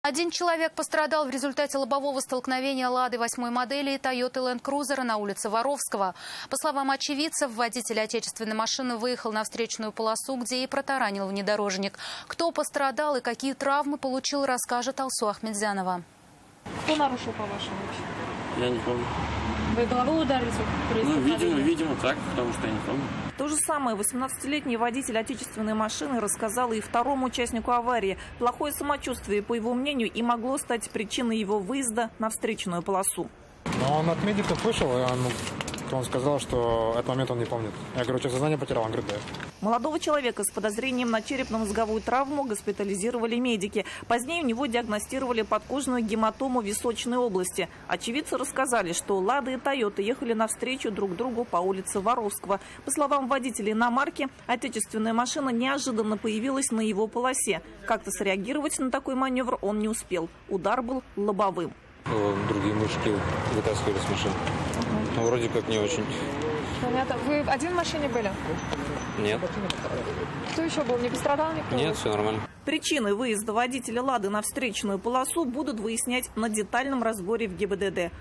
Один человек пострадал в результате лобового столкновения «Лады» 8-й модели и «Тойоты Ленд Крузера» на улице Воровского. По словам очевидцев, водитель отечественной машины выехал на встречную полосу, где и протаранил внедорожник. Кто пострадал и какие травмы получил, расскажет Алсу Ахмедзянова. Кто нарушил, по-вашему? Я не помню. Вы головой ударились? Видимо, так, потому что я не помню. То же самое 18-летний водитель отечественной машины рассказал и второму участнику аварии. Плохое самочувствие, по его мнению, и могло стать причиной его выезда на встречную полосу. Но он от медиков вышел, и он сказал, что этот момент он не помнит. Я говорю, что сознание потерял? Он говорит, да. Молодого человека с подозрением на черепно-мозговую травму госпитализировали медики. Позднее у него диагностировали подкожную гематому височной области. Очевидцы рассказали, что «Лада» и «Тойота» ехали навстречу друг другу по улице Воровского. По словам водителей иномарки, отечественная машина неожиданно появилась на его полосе. Как-то среагировать на такой маневр он не успел. Удар был лобовым. Другие мужики вытаскивали с машины. Но вроде как не очень. Понятно. Вы один в машине были? Нет. Кто еще был? Не пострадал никто? Нет, все нормально. Причины выезда водителя «Лады» на встречную полосу будут выяснять на детальном разборе в ГИБДД.